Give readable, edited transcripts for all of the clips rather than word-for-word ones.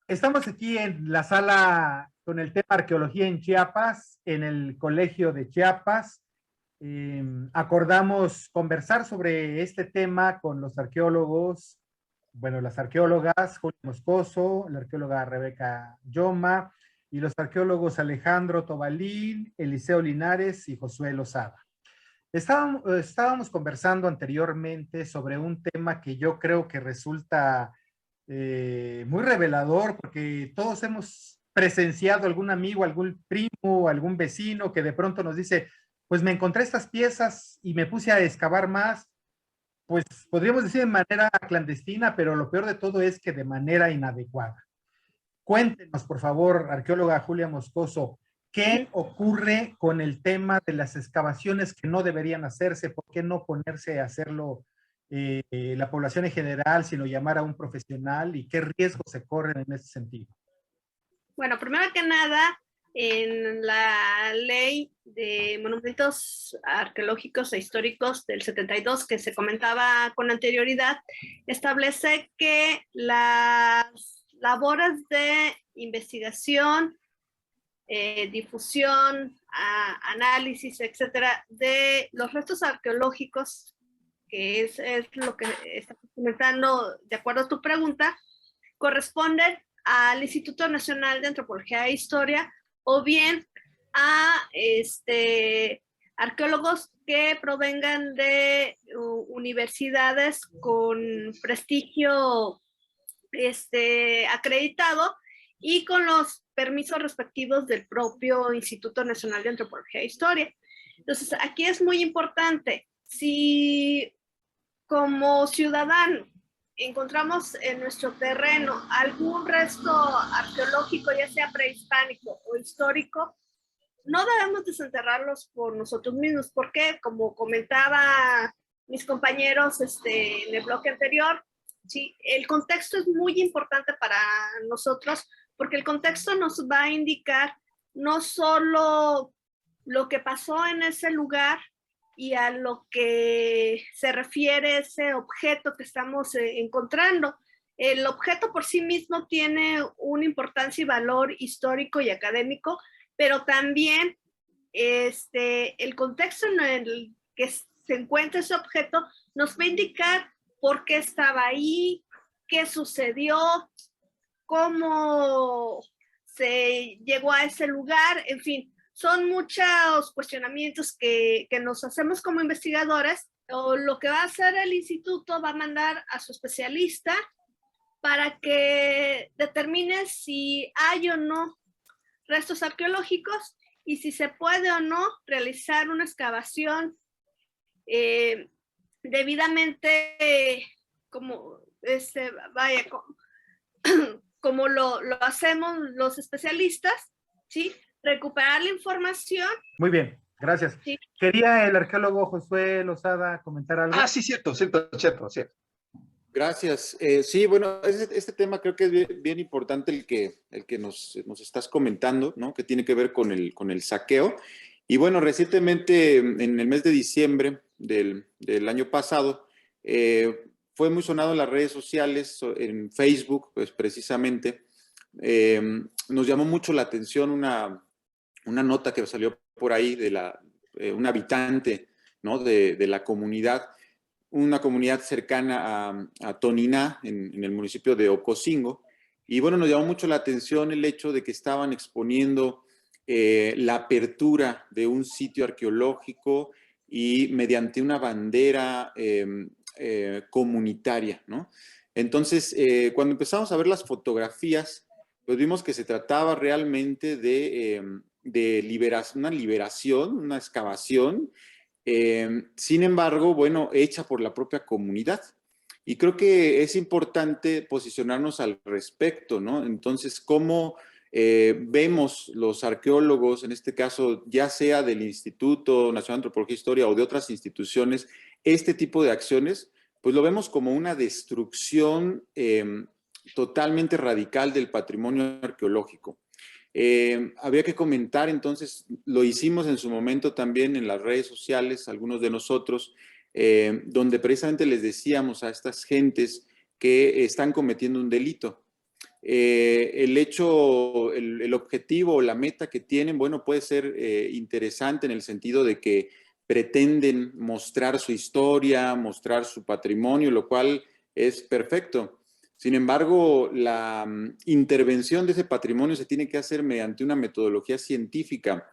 Estamos aquí en la sala con el tema arqueología en Chiapas, en el Colegio de Chiapas. Acordamos conversar sobre este tema con los arqueólogos, bueno, las arqueólogas Julia Moscoso, la arqueóloga Rebeca Yoma y los arqueólogos Alejandro Tobalín, Eliseo Linares y Josué Lozada. Estábamos conversando anteriormente sobre un tema que yo creo que resulta muy revelador, porque todos hemos presenciado algún amigo, algún primo, algún vecino que de pronto nos dice, pues me encontré estas piezas y me puse a excavar más, pues podríamos decir de manera clandestina, pero lo peor de todo es que de manera inadecuada. Cuéntenos, por favor, arqueóloga Julia Moscoso, ¿qué ocurre con el tema de las excavaciones que no deberían hacerse? ¿Por qué no ponerse a hacerlo la población en general, sino llamar a un profesional? ¿Y qué riesgos se corren en ese sentido? Bueno, primero que nada, en la ley de monumentos arqueológicos e históricos del 72, que se comentaba con anterioridad, establece que las labores de investigación, difusión, análisis, etcétera, de los restos arqueológicos, que es lo que estamos comentando de acuerdo a tu pregunta, corresponden al Instituto Nacional de Antropología e Historia o bien a arqueólogos que provengan de universidades con prestigio acreditado y con los permisos respectivos del propio Instituto Nacional de Antropología e Historia. Entonces, aquí es muy importante, si como ciudadano encontramos en nuestro terreno algún resto arqueológico, ya sea prehispánico o histórico, no debemos desenterrarlos por nosotros mismos, porque como comentaba mis compañeros en el bloque anterior, ¿sí? El contexto es muy importante para nosotros, porque el contexto nos va a indicar no solo lo que pasó en ese lugar y a lo que se refiere ese objeto que estamos encontrando. El objeto por sí mismo tiene una importancia y valor histórico y académico, pero también el contexto en el que se encuentra ese objeto nos va a indicar por qué estaba ahí, qué sucedió, cómo se llegó a ese lugar, en fin, son muchos cuestionamientos que nos hacemos como investigadores. O lo que va a hacer el instituto, va a mandar a su especialista para que determine si hay o no restos arqueológicos y si se puede o no realizar una excavación debidamente como como lo hacemos los especialistas, ¿sí? Recuperar la información. Muy bien, gracias. ¿Sí? ¿Quería el arqueólogo Josué Lozada comentar algo? Sí, cierto. Gracias. Sí, bueno, este tema creo que es bien importante el que nos estás comentando, ¿no? Que tiene que ver con el saqueo. Y bueno, recientemente, en el mes de diciembre del año pasado, fue muy sonado en las redes sociales, en Facebook, pues precisamente, nos llamó mucho la atención una nota que salió por ahí de un habitante, ¿no? de la comunidad, una comunidad cercana a Toniná, en el municipio de Ocosingo. Y bueno, nos llamó mucho la atención el hecho de que estaban exponiendo la apertura de un sitio arqueológico y mediante una bandera comunitaria, ¿no? Entonces, cuando empezamos a ver las fotografías, pues vimos que se trataba realmente de una liberación, una excavación, sin embargo, bueno, hecha por la propia comunidad. Y creo que es importante posicionarnos al respecto, ¿no? Entonces, ¿cómo vemos los arqueólogos, en este caso, ya sea del Instituto Nacional de Antropología e Historia o de otras instituciones, este tipo de acciones? Pues lo vemos como una destrucción totalmente radical del patrimonio arqueológico. Había que comentar, entonces, lo hicimos en su momento también en las redes sociales, algunos de nosotros, donde precisamente les decíamos a estas gentes que están cometiendo un delito. el objetivo o la meta que tienen, bueno, puede ser interesante en el sentido de que pretenden mostrar su historia, mostrar su patrimonio, lo cual es perfecto. Sin embargo, la intervención de ese patrimonio se tiene que hacer mediante una metodología científica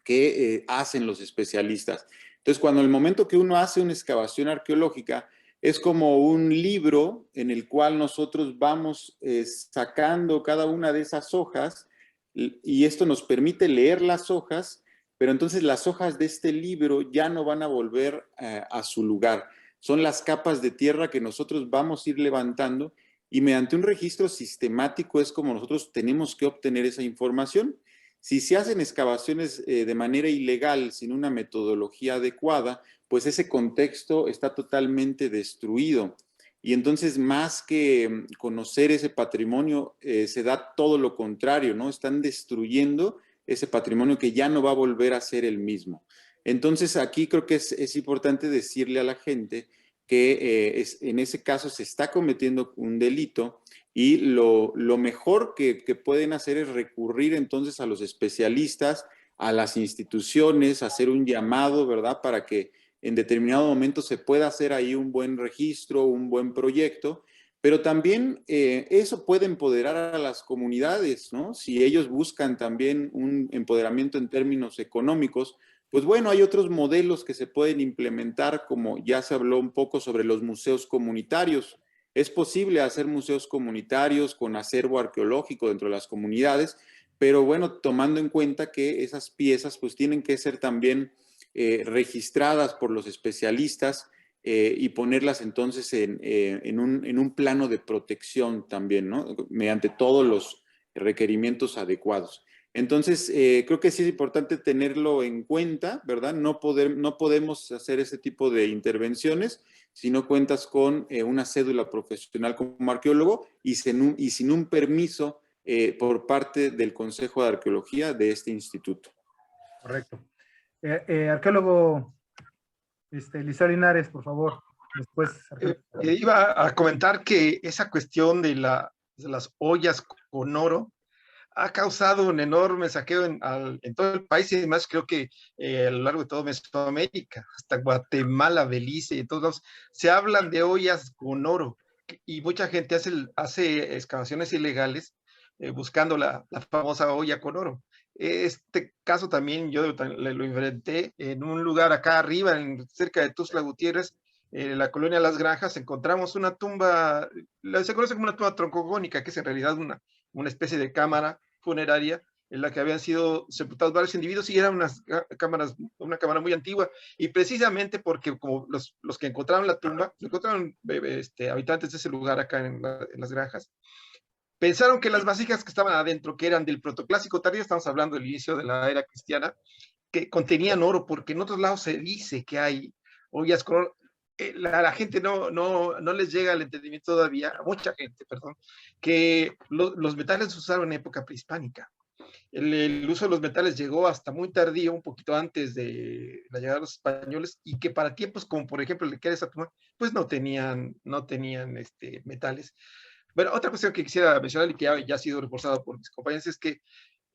que hacen los especialistas. Entonces, cuando el momento que uno hace una excavación arqueológica, es como un libro en el cual nosotros vamos sacando cada una de esas hojas y esto nos permite leer las hojas, pero entonces las hojas de este libro ya no van a volver a su lugar. Son las capas de tierra que nosotros vamos a ir levantando y mediante un registro sistemático es como nosotros tenemos que obtener esa información. Si se hacen excavaciones de manera ilegal, sin una metodología adecuada, pues ese contexto está totalmente destruido. Y entonces, más que conocer ese patrimonio, se da todo lo contrario, ¿no? Están destruyendo ese patrimonio que ya no va a volver a ser el mismo. Entonces, aquí creo que es importante decirle a la gente que en ese caso se está cometiendo un delito y lo mejor que pueden hacer es recurrir entonces a los especialistas, a las instituciones, hacer un llamado, ¿verdad? Para que en determinado momento se pueda hacer ahí un buen registro, un buen proyecto, pero también eso puede empoderar a las comunidades, ¿no? Si ellos buscan también un empoderamiento en términos económicos, pues bueno, hay otros modelos que se pueden implementar, como ya se habló un poco sobre los museos comunitarios. Es posible hacer museos comunitarios con acervo arqueológico dentro de las comunidades, pero bueno, tomando en cuenta que esas piezas pues tienen que ser también registradas por los especialistas y ponerlas entonces en un plano de protección también, ¿no? Mediante todos los requerimientos adecuados. Entonces, creo que sí es importante tenerlo en cuenta, ¿verdad? No podemos hacer ese tipo de intervenciones si no cuentas con una cédula profesional como arqueólogo y sin un permiso por parte del Consejo de Arqueología de este instituto. Correcto. Arqueólogo Eliseo Linares, por favor. Después. Iba a comentar que esa cuestión de las ollas con oro ha causado un enorme saqueo en todo el país y además creo que a lo largo de todo Mesoamérica, hasta Guatemala, Belice, y todos lados, se hablan de ollas con oro y mucha gente hace excavaciones ilegales buscando la famosa olla con oro. Este caso también yo lo enfrenté en un lugar acá arriba, cerca de Tuxtla Gutiérrez, en la colonia Las Granjas, encontramos una tumba, se conoce como una tumba troncogónica, que es en realidad una especie de cámara funeraria en la que habían sido sepultados varios individuos y era una cámara muy antigua y precisamente porque como los que encontraron la tumba, encontraron habitantes de ese lugar acá en Las Granjas, pensaron que las vasijas que estaban adentro, que eran del protoclásico tardío, estamos hablando del inicio de la era cristiana, que contenían oro, porque en otros lados se dice que hay ollas con oro. La gente no les llega al entendimiento todavía, a mucha gente, perdón, que los metales se usaron en época prehispánica. El uso de los metales llegó hasta muy tardío, un poquito antes de la llegada de los españoles, y que para tiempos como por ejemplo el que era esa tumba, pues no tenían metales. Bueno, otra cuestión que quisiera mencionar y que ya ha sido reforzada por mis compañeros es que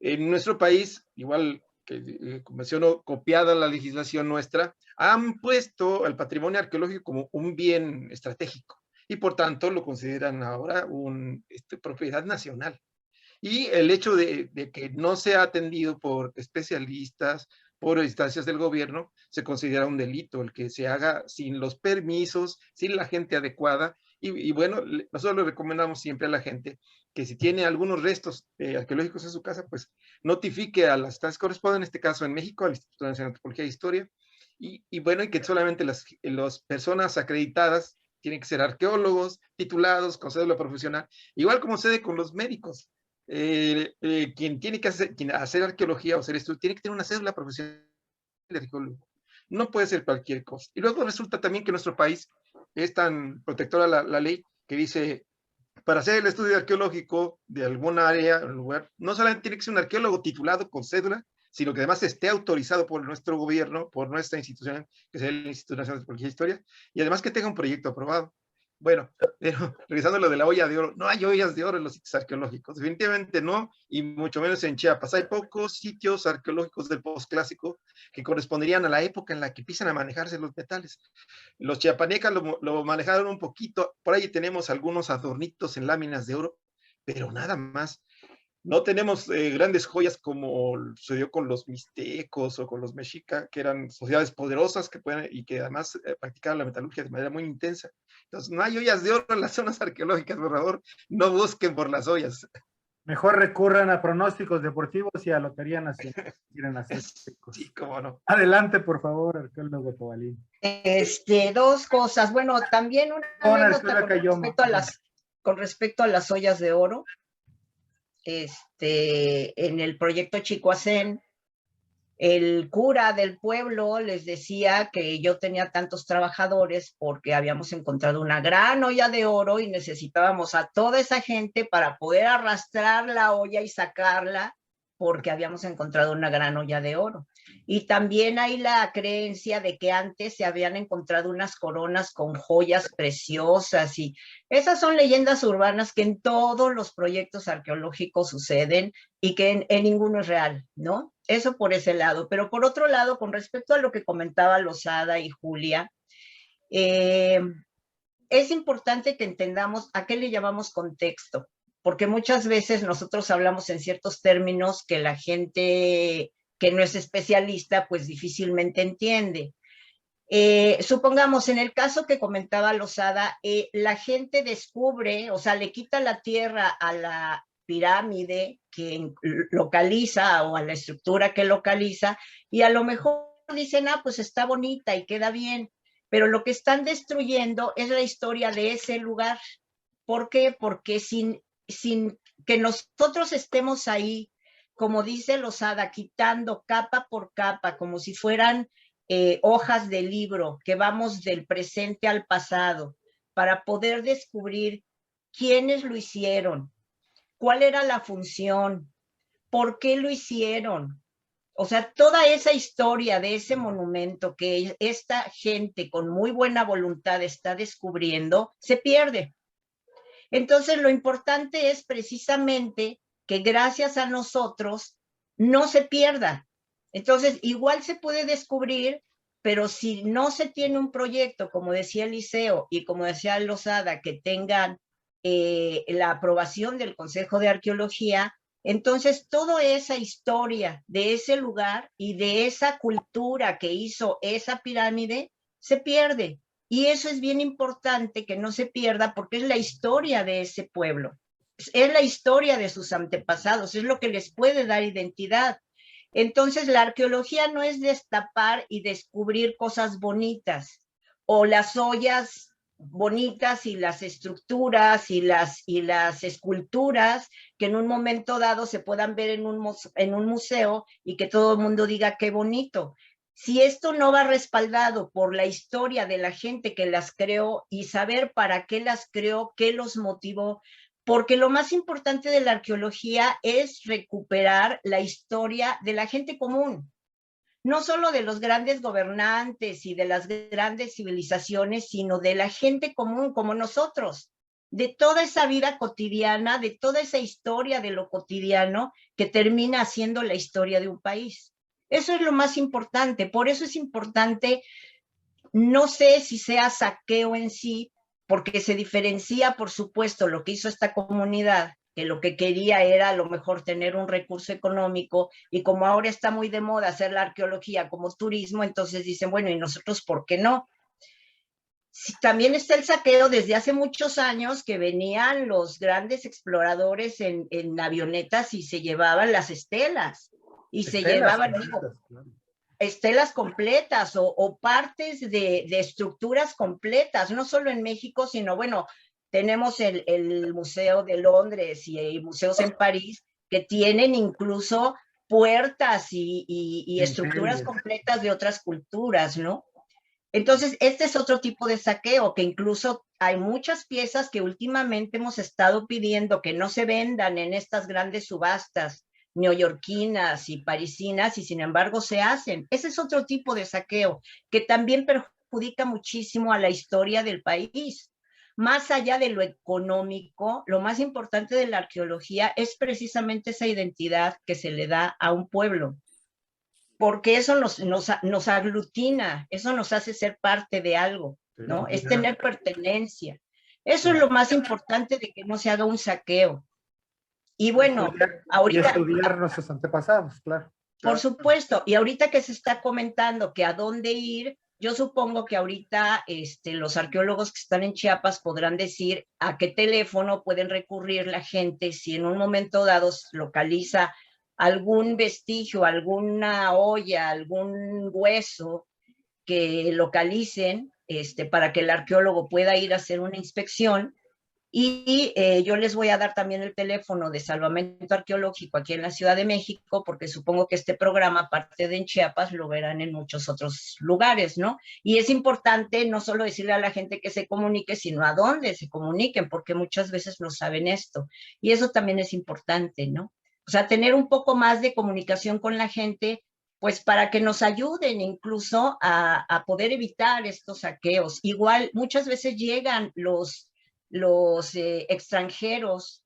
en nuestro país, igual que menciono, copiada la legislación nuestra, han puesto el patrimonio arqueológico como un bien estratégico y por tanto lo consideran ahora propiedad nacional. Y el hecho de que no sea atendido por especialistas, por instancias del gobierno, se considera un delito, el que se haga sin los permisos, sin la gente adecuada. Y bueno, nosotros le recomendamos siempre a la gente que si tiene algunos restos arqueológicos en su casa, pues notifique a las instancias que corresponden, en este caso en México, al Instituto Nacional de Antropología e Historia, y bueno, y que solamente las personas acreditadas tienen que ser arqueólogos, titulados, con cédula profesional, igual como sucede con los médicos. Quien tiene que hacer arqueología o hacer estudio tiene que tener una cédula profesional de arqueólogo. No puede ser cualquier cosa. Y luego resulta también que nuestro país es tan protectora la ley que dice, para hacer el estudio arqueológico de alguna área, un lugar, no solamente tiene que ser un arqueólogo titulado con cédula, sino que además esté autorizado por nuestro gobierno, por nuestra institución, que es el Instituto Nacional de Antropología e Historia, y además que tenga un proyecto aprobado. Bueno, pero regresando a lo de la olla de oro, no hay ollas de oro en los sitios arqueológicos, definitivamente no, y mucho menos en Chiapas. Hay pocos sitios arqueológicos del posclásico que corresponderían a la época en la que empiezan a manejarse los metales. Los chiapanecas lo manejaron un poquito, por ahí tenemos algunos adornitos en láminas de oro, pero nada más. No tenemos grandes joyas como sucedió con los mixtecos o con los mexicas, que eran sociedades poderosas y que además practicaban la metalurgia de manera muy intensa. Entonces, no hay ollas de oro en las zonas arqueológicas, por favor, no busquen por las ollas. Mejor recurran a pronósticos deportivos y a Lotería Nacional. Quieren hacer Sí, cómo no. Adelante, por favor, arqueólogo Tobalí. Dos cosas. Bueno, también una anécdota con respecto a las ollas de oro. En el proyecto Chicoacén, el cura del pueblo les decía que yo tenía tantos trabajadores porque habíamos encontrado una gran olla de oro y necesitábamos a toda esa gente para poder arrastrar la olla y sacarla, porque habíamos encontrado una gran olla de oro. Y también hay la creencia de que antes se habían encontrado unas coronas con joyas preciosas, y esas son leyendas urbanas que en todos los proyectos arqueológicos suceden y que en ninguno es real, ¿no? Eso por ese lado. Pero por otro lado, con respecto a lo que comentaba Lozada y Julia, es importante que entendamos a qué le llamamos contexto, porque muchas veces nosotros hablamos en ciertos términos que la gente que no es especialista pues difícilmente entiende. Supongamos, en el caso que comentaba Lozada, la gente descubre, o sea, le quita la tierra a la pirámide que localiza o a la estructura que localiza, y a lo mejor dicen, pues está bonita y queda bien, pero lo que están destruyendo es la historia de ese lugar. ¿Por qué? Porque sin que nosotros estemos ahí, como dice Lozada, quitando capa por capa, como si fueran hojas de libro, que vamos del presente al pasado, para poder descubrir quiénes lo hicieron, cuál era la función, por qué lo hicieron. O sea, toda esa historia de ese monumento que esta gente con muy buena voluntad está descubriendo, se pierde. Entonces, lo importante es precisamente que gracias a nosotros no se pierda. Entonces, igual se puede descubrir, pero si no se tiene un proyecto, como decía Eliseo y como decía Lozada, que tengan la aprobación del Consejo de Arqueología, entonces toda esa historia de ese lugar y de esa cultura que hizo esa pirámide se pierde. Y eso es bien importante que no se pierda, porque es la historia de ese pueblo, es la historia de sus antepasados, es lo que les puede dar identidad. Entonces, la arqueología no es destapar y descubrir cosas bonitas, o las ollas bonitas y las estructuras y las esculturas que en un momento dado se puedan ver en un museo y que todo el mundo diga qué bonito. Si esto no va respaldado por la historia de la gente que las creó y saber para qué las creó, qué los motivó, porque lo más importante de la arqueología es recuperar la historia de la gente común, no solo de los grandes gobernantes y de las grandes civilizaciones, sino de la gente común como nosotros, de toda esa vida cotidiana, de toda esa historia de lo cotidiano que termina siendo la historia de un país. Eso es lo más importante. Por eso es importante, no sé si sea saqueo en sí, porque se diferencia, por supuesto, lo que hizo esta comunidad, que lo que quería era a lo mejor tener un recurso económico, y como ahora está muy de moda hacer la arqueología como turismo, entonces dicen, bueno, ¿y nosotros por qué no? Sí, también está el saqueo desde hace muchos años, que venían los grandes exploradores en avionetas y se llevaban las estelas. Y se llevaban, estelas completas o partes de estructuras completas, no solo en México, sino, bueno, tenemos el Museo de Londres y museos en París que tienen incluso puertas y estructuras completas de otras culturas, ¿no? Entonces, este es otro tipo de saqueo, que incluso hay muchas piezas que últimamente hemos estado pidiendo que no se vendan en estas grandes subastas neoyorquinas y parisinas, y sin embargo se hacen. Ese es otro tipo de saqueo que también perjudica muchísimo a la historia del país. más allá de lo económico, lo más importante de la arqueología es precisamente esa identidad que se le da a un pueblo, porque eso nos aglutina, eso nos hace ser parte de algo, ¿no? Es tener pertenencia. Eso es lo más importante de que no se haga un saqueo. Y bueno, ahorita... estudiar nuestros antepasados, claro. Por supuesto, y ahorita que se está comentando que a dónde ir, yo supongo que ahorita los arqueólogos que están en Chiapas podrán decir a qué teléfono pueden recurrir la gente si en un momento dado localiza algún vestigio, alguna olla, algún hueso que localicen para que el arqueólogo pueda ir a hacer una inspección. Y yo les voy a dar también el teléfono de Salvamento Arqueológico aquí en la Ciudad de México, porque supongo que este programa, aparte de en Chiapas, lo verán en muchos otros lugares, ¿no? Y es importante no solo decirle a la gente que se comunique, sino a dónde se comuniquen, porque muchas veces no saben esto. Y eso también es importante, ¿no? O sea, tener un poco más de comunicación con la gente, pues para que nos ayuden incluso a poder evitar estos saqueos. Igual, muchas veces llegan los extranjeros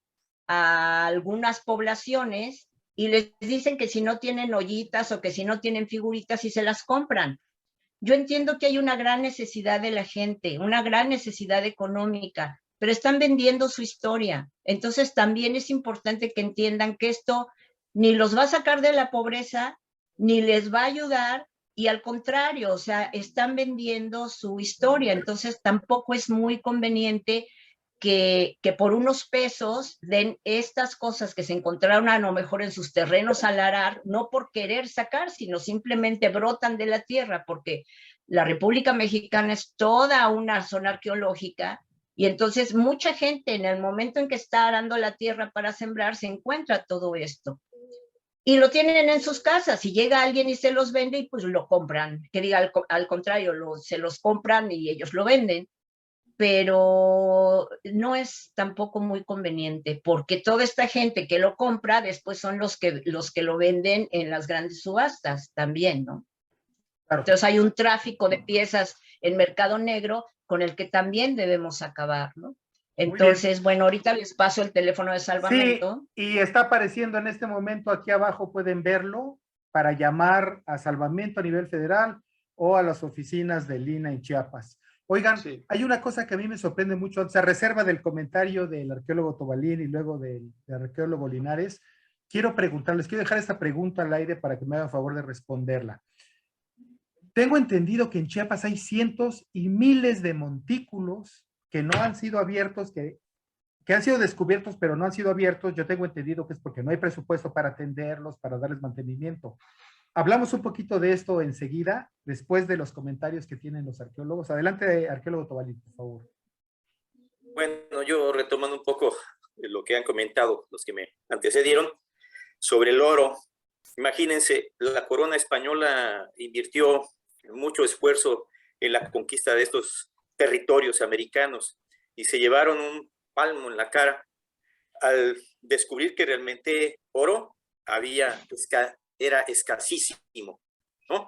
a algunas poblaciones y les dicen que si no tienen ollitas o que si no tienen figuritas y se las compran. Yo entiendo que hay una gran necesidad de la gente, una gran necesidad económica, pero están vendiendo su historia. Entonces también es importante que entiendan que esto ni los va a sacar de la pobreza, ni les va a ayudar, y al contrario, o sea, están vendiendo su historia. Entonces tampoco es muy conveniente que por unos pesos den estas cosas que se encontraron a lo mejor en sus terrenos al arar, no por querer sacar, sino simplemente brotan de la tierra, porque la República Mexicana es toda una zona arqueológica, y entonces mucha gente en el momento en que está arando la tierra para sembrar, se encuentra todo esto. Y lo tienen en sus casas, y llega alguien y se los vende y pues lo compran, que diga al contrario, se los compran y ellos lo venden. Pero no es tampoco muy conveniente, porque toda esta gente que lo compra después son los que lo venden en las grandes subastas también, ¿no? Claro. Entonces hay un tráfico de piezas en mercado negro con el que también debemos acabar, ¿no? Entonces, bueno, ahorita les paso el teléfono de Salvamento. Sí, y está apareciendo en este momento aquí abajo, pueden verlo, para llamar a Salvamento a nivel federal o a las oficinas del INAH en Chiapas. Oigan, sí, hay una cosa que a mí me sorprende mucho, o sea, reserva del comentario del arqueólogo Tobalín y luego del arqueólogo Linares. Quiero preguntarles, quiero dejar esta pregunta al aire para que me hagan favor de responderla. Tengo entendido que en Chiapas hay cientos y miles de montículos que no han sido abiertos, que han sido descubiertos, pero no han sido abiertos. Yo tengo entendido que es porque no hay presupuesto para atenderlos, para darles mantenimiento. Hablamos un poquito de esto enseguida, después de los comentarios que tienen los arqueólogos. Adelante, arqueólogo Tobalín, por favor. Bueno, yo retomando un poco lo que han comentado los que me antecedieron sobre el oro. Imagínense, la corona española invirtió mucho esfuerzo en la conquista de estos territorios americanos y se llevaron un palmo en la cara al descubrir que realmente oro era escasísimo, ¿no?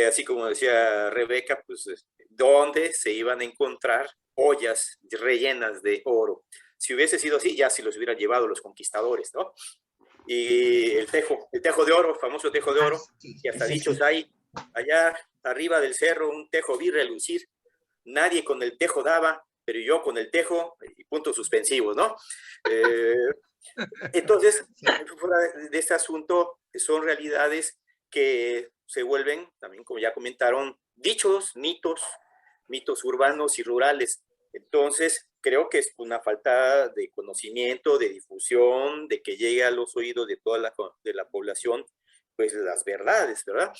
Así como decía Rebeca, pues, ¿dónde se iban a encontrar ollas rellenas de oro? Si hubiese sido así, ya se los hubieran llevado los conquistadores, ¿no? Y el tejo de oro, famoso tejo de oro, que hasta dichos hay, allá arriba del cerro, un tejo vi relucir, nadie con el tejo daba, pero yo con el tejo, y puntos suspensivos, ¿no? Entonces, fuera de este asunto, son realidades que se vuelven, también como ya comentaron, dichos, mitos urbanos y rurales. Entonces, creo que es una falta de conocimiento, de difusión, de que llegue a los oídos de toda la población, pues las verdades, ¿verdad?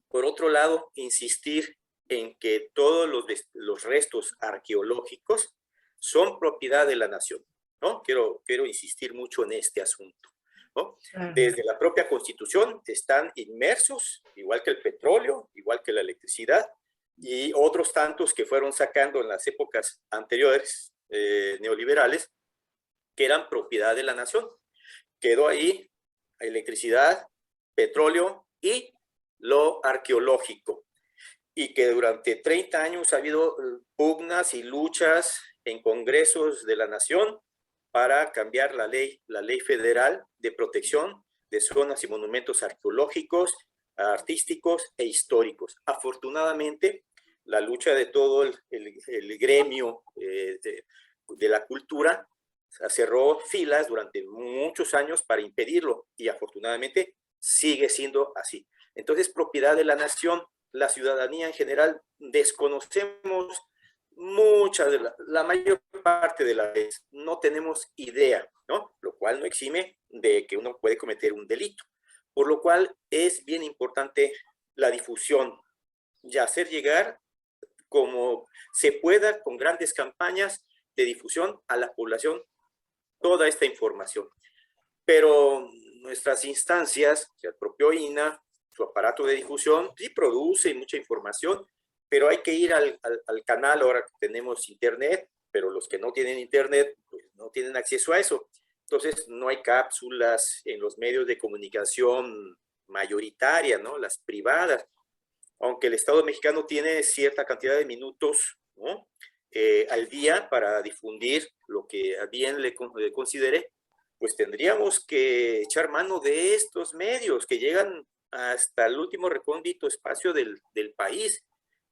Por otro lado, insistir en que todos los restos arqueológicos son propiedad de la nación, ¿no? Quiero insistir mucho en este asunto, ¿no? Desde la propia Constitución están inmersos, igual que el petróleo, igual que la electricidad, y otros tantos que fueron sacando en las épocas anteriores neoliberales, que eran propiedad de la nación. Quedó ahí electricidad, petróleo y lo arqueológico. Y que durante 30 años ha habido pugnas y luchas en congresos de la nación para cambiar la ley federal de protección de zonas y monumentos arqueológicos, artísticos e históricos. Afortunadamente, la lucha de todo el gremio de la cultura cerró filas durante muchos años para impedirlo y afortunadamente sigue siendo así. Entonces, propiedad de la nación, la ciudadanía en general desconocemos la mayor parte de las veces, no tenemos idea, ¿no? Lo cual no exime de que uno puede cometer un delito. Por lo cual es bien importante la difusión y hacer llegar como se pueda con grandes campañas de difusión a la población toda esta información. Pero nuestras instancias, el propio INAH, su aparato de difusión, sí produce mucha información, pero hay que ir al canal ahora que tenemos internet, pero los que no tienen internet pues no tienen acceso a eso. Entonces no hay cápsulas en los medios de comunicación mayoritaria, ¿no? Las privadas. Aunque el Estado mexicano tiene cierta cantidad de minutos, ¿no? Al día para difundir lo que a bien le considere, pues tendríamos que echar mano de estos medios que llegan hasta el último recóndito espacio del país.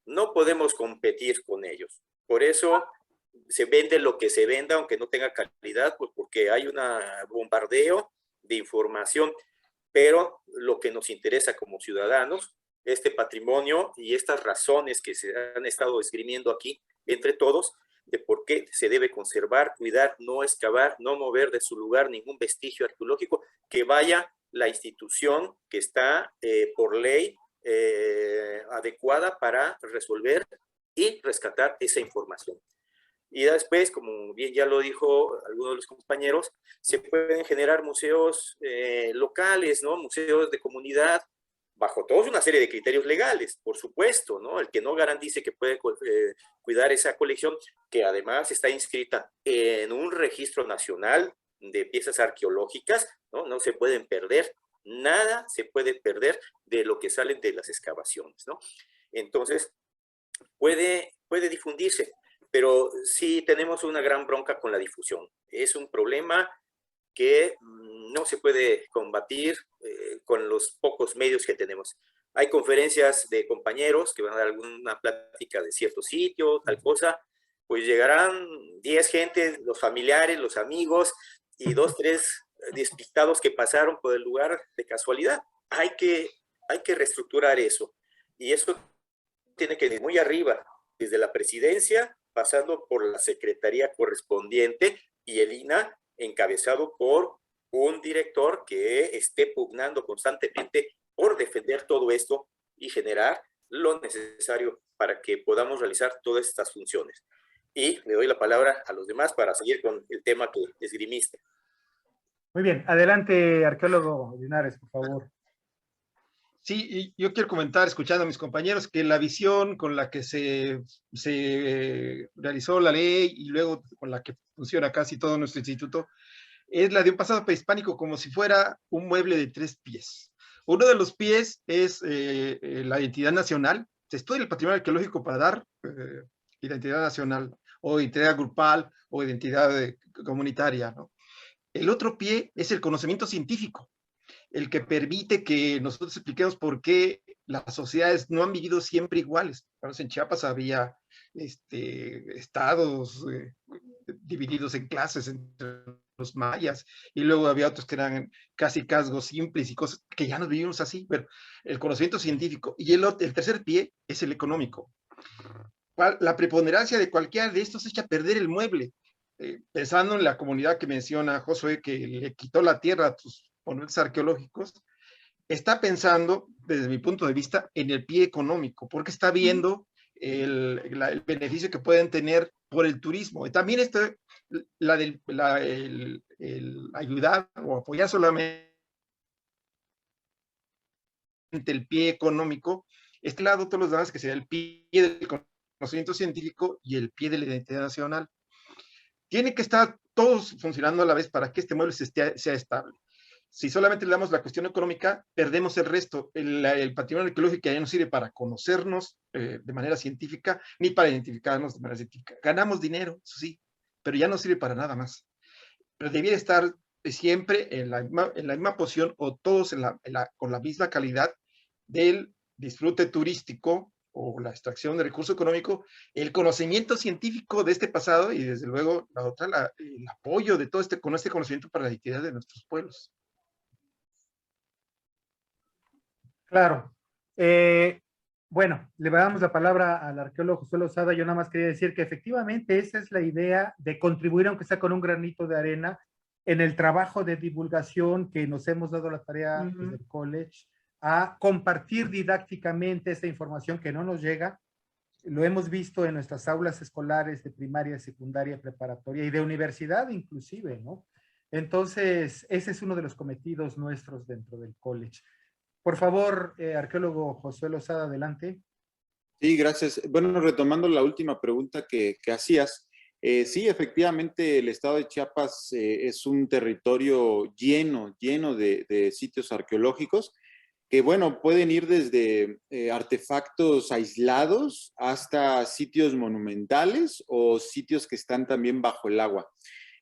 No podemos competir con ellos. Por eso se vende lo que se venda, aunque no tenga calidad, pues porque hay un bombardeo de información. Pero lo que nos interesa como ciudadanos, este patrimonio y estas razones que se han estado esgrimiendo aquí entre todos, de por qué se debe conservar, cuidar, no excavar, no mover de su lugar ningún vestigio arqueológico, que vaya la institución que está por ley adecuada para resolver y rescatar esa información. Y después, como bien ya lo dijo algunos de los compañeros, se pueden generar museos locales, ¿no? Museos de comunidad, bajo toda una serie de criterios legales, por supuesto, ¿no? El que no garantice que puede cuidar esa colección, que además está inscrita en un registro nacional de piezas arqueológicas, ¿no? No se pueden perder, nada se puede perder de lo que salen de las excavaciones, ¿no? Entonces, puede difundirse, pero sí tenemos una gran bronca con la difusión. Es un problema que no se puede combatir con los pocos medios que tenemos. Hay conferencias de compañeros que van a dar alguna plática de cierto sitio, tal cosa, pues llegarán 10 gente, los familiares, los amigos y 2, 3 despistados que pasaron por el lugar de casualidad. Hay que reestructurar eso. Y eso tiene que ir muy arriba, desde la presidencia, pasando por la secretaría correspondiente y el INAH, encabezado por un director que esté pugnando constantemente por defender todo esto y generar lo necesario para que podamos realizar todas estas funciones. Y le doy la palabra a los demás para seguir con el tema que esgrimiste. Muy bien, adelante, arqueólogo Linares, por favor. Sí, y yo quiero comentar, escuchando a mis compañeros, que la visión con la que se realizó la ley y luego con la que funciona casi todo nuestro instituto es la de un pasado prehispánico como si fuera un mueble de 3 pies. Uno de los pies es la identidad nacional. Se estudia el patrimonio arqueológico para dar identidad nacional o identidad grupal o identidad comunitaria, ¿no? El otro pie es el conocimiento científico, el que permite que nosotros expliquemos por qué las sociedades no han vivido siempre iguales. En Chiapas había estados divididos en clases entre los mayas, y luego había otros que eran casi casgos simples y cosas que ya no vivimos así, pero el conocimiento científico. Y el tercer pie es el económico. La preponderancia de cualquiera de estos echa a perder el mueble. Pensando en la comunidad que menciona Josué, que le quitó la tierra a tus monumentos arqueológicos, está pensando, desde mi punto de vista, en el pie económico, porque está viendo el beneficio que pueden tener por el turismo. Y también está el ayudar o apoyar solamente el pie económico. Este lado, todos los demás, que sería el pie del conocimiento científico y el pie de la identidad nacional. Tiene que estar todos funcionando a la vez para que este mueble sea estable. Si solamente le damos la cuestión económica, perdemos el resto. El patrimonio arqueológico ya no sirve para conocernos de manera científica, ni para identificarnos de manera científica. Ganamos dinero, eso sí, pero ya no sirve para nada más. Pero debiera estar siempre en la misma posición o todos con la misma calidad del disfrute turístico o la extracción de recurso económico, el conocimiento científico de este pasado y desde luego la otra, el apoyo de todo con este conocimiento para la identidad de nuestros pueblos. Claro. Bueno, le damos la palabra al arqueólogo José Lozada. Yo nada más quería decir que efectivamente esa es la idea de contribuir, aunque sea con un granito de arena, en el trabajo de divulgación que nos hemos dado la tarea desde el college, a compartir didácticamente esta información que no nos llega. Lo hemos visto en nuestras aulas escolares de primaria, secundaria, preparatoria y de universidad inclusive, ¿no? Entonces, ese es uno de los cometidos nuestros dentro del college. Por favor, arqueólogo José Lozada, adelante. Sí, gracias. Bueno, retomando la última pregunta que hacías, sí, efectivamente, el estado de Chiapas es un territorio lleno de sitios arqueológicos que, bueno, pueden ir desde artefactos aislados hasta sitios monumentales o sitios que están también bajo el agua.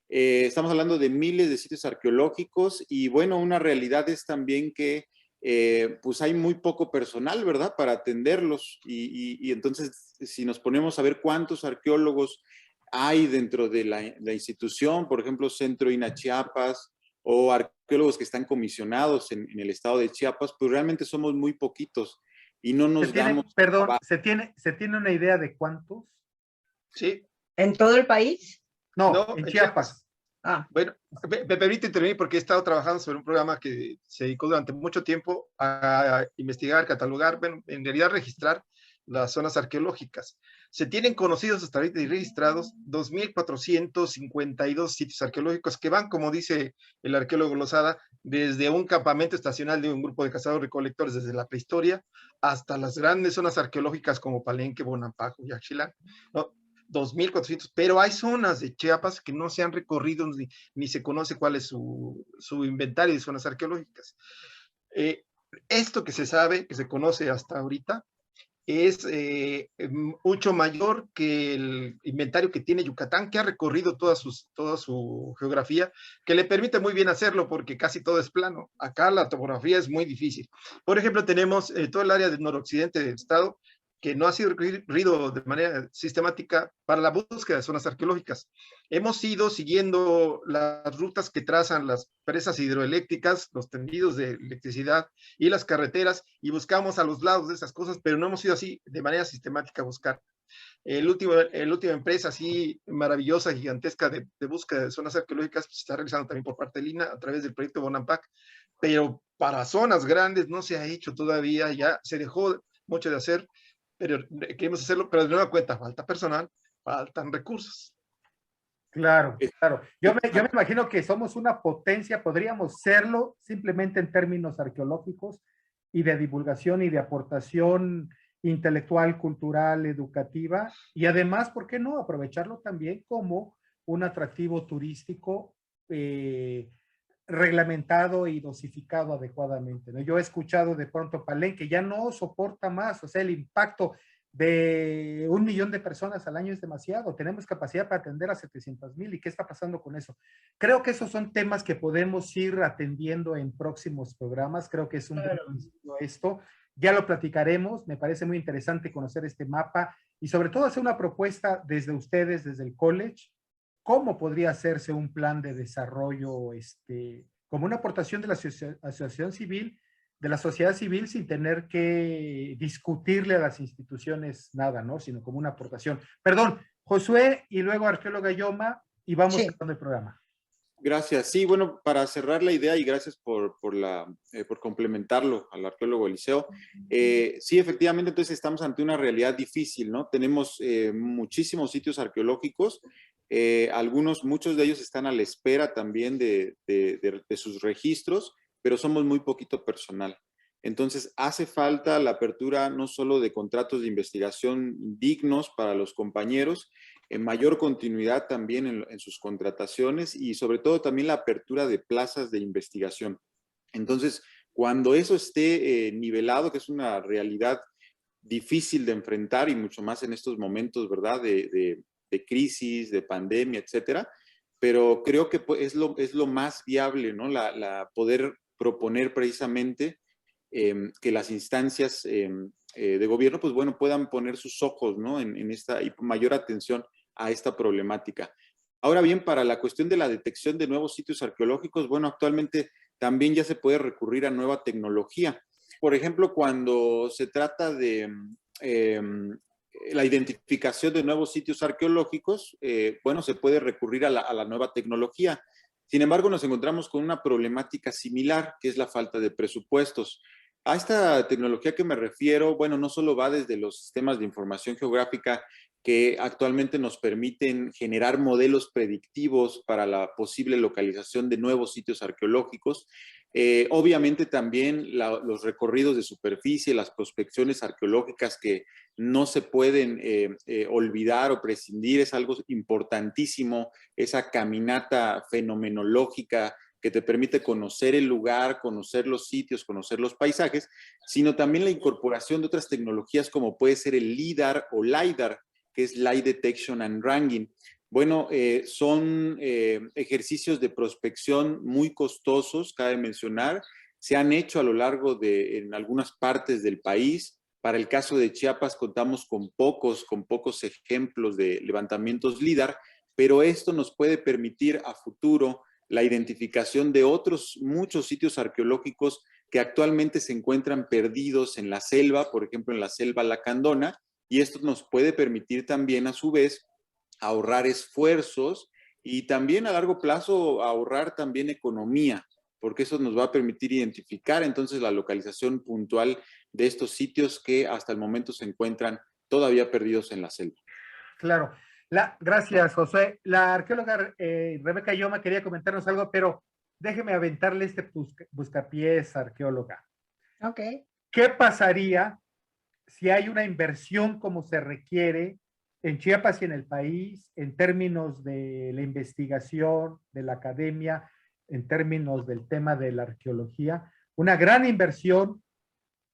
Estamos hablando de miles de sitios arqueológicos y, bueno, una realidad es también que pues hay muy poco personal, ¿verdad?, para atenderlos. Y entonces, si nos ponemos a ver cuántos arqueólogos hay dentro de la institución, por ejemplo, Centro INAH Chiapas, o arqueólogos que están comisionados en el estado de Chiapas, pues realmente somos muy poquitos y no nos damos... Perdón, ¿se tiene una idea de cuántos? Sí. ¿En todo el país? No, en Chiapas. Ah. Bueno, me permite intervenir porque he estado trabajando sobre un programa que se dedicó durante mucho tiempo a investigar, catalogar, bueno, en realidad registrar las zonas arqueológicas. Se tienen conocidos hasta ahorita y registrados 2.452 sitios arqueológicos que van, como dice el arqueólogo Lozada, desde un campamento estacional de un grupo de cazadores recolectores desde la prehistoria hasta las grandes zonas arqueológicas como Palenque, Bonampak, Yaxchilán, ¿no? 2.400, pero hay zonas de Chiapas que no se han recorrido ni se conoce cuál es su inventario de zonas arqueológicas. Esto que se sabe, que se conoce hasta ahorita, es mucho mayor que el inventario que tiene Yucatán, que ha recorrido toda su geografía, que le permite muy bien hacerlo porque casi todo es plano. Acá la topografía es muy difícil. Por ejemplo, tenemos todo el área del noroccidente del estado, que no ha sido recorrido de manera sistemática para la búsqueda de zonas arqueológicas. Hemos ido siguiendo las rutas que trazan las presas hidroeléctricas, los tendidos de electricidad y las carreteras, y buscamos a los lados de esas cosas, pero no hemos ido así de manera sistemática a buscar. El última empresa así maravillosa, gigantesca de búsqueda de zonas arqueológicas se está realizando también por parte del INAH a través del proyecto Bonampak, pero para zonas grandes no se ha hecho todavía, ya se dejó mucho de hacer, pero queremos hacerlo, pero de nueva cuenta, falta personal, faltan recursos. Claro, claro. Yo me imagino que somos una potencia, podríamos serlo simplemente en términos arqueológicos y de divulgación y de aportación intelectual, cultural, educativa, y además, ¿por qué no? Aprovecharlo también como un atractivo turístico reglamentado y dosificado adecuadamente, ¿no? Yo he escuchado de pronto Palenque, ya no soporta más, o sea, el impacto de 1 millón de personas al año es demasiado, tenemos capacidad para atender a 700,000, ¿y qué está pasando con eso? Creo que esos son temas que podemos ir atendiendo en próximos programas, creo que es un buen principio esto, ya lo platicaremos, me parece muy interesante conocer este mapa y sobre todo hacer una propuesta desde ustedes, desde el college, cómo podría hacerse un plan de desarrollo como una aportación de la asociación civil, de la sociedad civil, sin tener que discutirle a las instituciones nada, ¿no? Sino como una aportación. Perdón, Josué y luego arqueóloga Yoma, y vamos cerrando el programa. Gracias. Sí, bueno, para cerrar la idea y gracias por complementarlo al arqueólogo Eliseo. Sí, efectivamente, entonces estamos ante una realidad difícil, ¿no? Tenemos muchísimos sitios arqueológicos, muchos de ellos están a la espera también de sus registros, pero somos muy poquito personal. Entonces, hace falta la apertura no solo de contratos de investigación dignos para los compañeros, en mayor continuidad también en sus contrataciones y sobre todo también la apertura de plazas de investigación. Entonces, cuando eso esté nivelado, que es una realidad difícil de enfrentar y mucho más en estos momentos, ¿verdad?, de de crisis, de pandemia, etcétera, pero creo que es lo más viable, ¿no? Poder proponer precisamente que las instancias de gobierno, pues bueno, puedan poner sus ojos, ¿no? En esta y mayor atención a esta problemática. Ahora bien, para la cuestión de la detección de nuevos sitios arqueológicos, bueno, actualmente también ya se puede recurrir a nueva tecnología. Por ejemplo, cuando se trata de la identificación de nuevos sitios arqueológicos, bueno, se puede recurrir a la nueva tecnología. Sin embargo, nos encontramos con una problemática similar, que es la falta de presupuestos. A esta tecnología que me refiero, bueno, no solo va desde los sistemas de información geográfica que actualmente nos permiten generar modelos predictivos para la posible localización de nuevos sitios arqueológicos. Obviamente también los recorridos de superficie, las prospecciones arqueológicas que no se pueden olvidar o prescindir, es algo importantísimo, esa caminata fenomenológica que te permite conocer el lugar, conocer los sitios, conocer los paisajes, sino también la incorporación de otras tecnologías como puede ser el LIDAR o LiDAR, que es Light Detection and Ranging. Bueno, son ejercicios de prospección muy costosos, cabe mencionar. Se han hecho a lo largo en algunas partes del país. Para el caso de Chiapas contamos con pocos ejemplos de levantamientos LIDAR, pero esto nos puede permitir a futuro la identificación de otros muchos sitios arqueológicos que actualmente se encuentran perdidos en la selva, por ejemplo, en la selva Lacandona, y esto nos puede permitir también, a su vez, ahorrar esfuerzos y también a largo plazo ahorrar también economía, porque eso nos va a permitir identificar entonces la localización puntual de estos sitios que hasta el momento se encuentran todavía perdidos en la selva. Claro. Gracias, José. La arqueóloga Rebeca Yoma quería comentarnos algo, pero déjeme aventarle este buscapiés, arqueóloga. Ok. ¿Qué pasaría si hay una inversión como se requiere en Chiapas y en el país, en términos de la investigación, de la academia, en términos del tema de la arqueología? Una gran inversión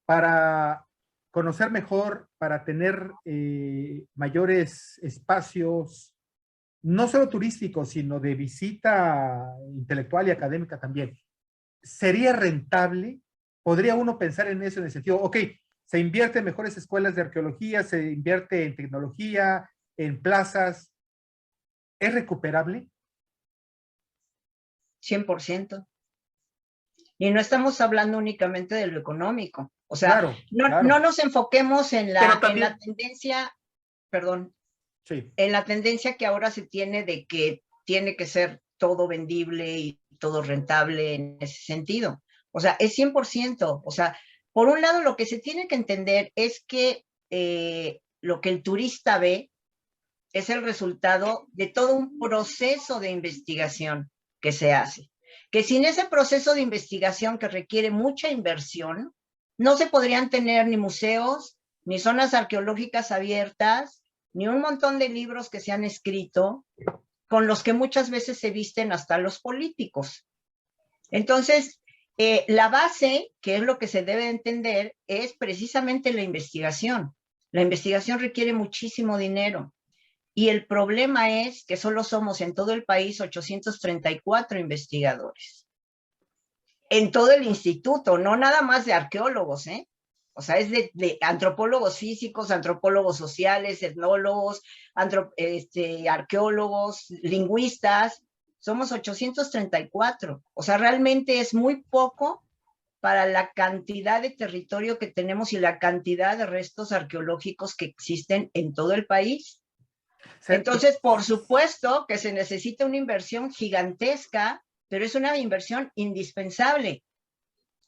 para conocer mejor, para tener mayores espacios, no solo turísticos, sino de visita intelectual y académica también. ¿Sería rentable? ¿Podría uno pensar en eso en el sentido, ok, se invierte en mejores escuelas de arqueología, se invierte en tecnología, en plazas? ¿Es recuperable? 100%. Y no estamos hablando únicamente de lo económico. O sea, claro, claro. No nos enfoquemos en la tendencia, perdón, sí, en la tendencia que ahora se tiene de que tiene que ser todo vendible y todo rentable en ese sentido. O sea, es 100%. O sea, por un lado, lo que se tiene que entender es que lo que el turista ve es el resultado de todo un proceso de investigación que se hace. Que sin ese proceso de investigación que requiere mucha inversión, no se podrían tener ni museos, ni zonas arqueológicas abiertas, ni un montón de libros que se han escrito, con los que muchas veces se visten hasta los políticos. Entonces, la base, que es lo que se debe entender, es precisamente la investigación. La investigación requiere muchísimo dinero. Y el problema es que solo somos en todo el país 834 investigadores. En todo el instituto, no nada más de arqueólogos, ¿eh? O sea, es de antropólogos físicos, antropólogos sociales, etnólogos, arqueólogos, lingüistas. Somos 834. O sea, realmente es muy poco para la cantidad de territorio que tenemos y la cantidad de restos arqueológicos que existen en todo el país. Entonces, por supuesto que se necesita una inversión gigantesca, pero es una inversión indispensable.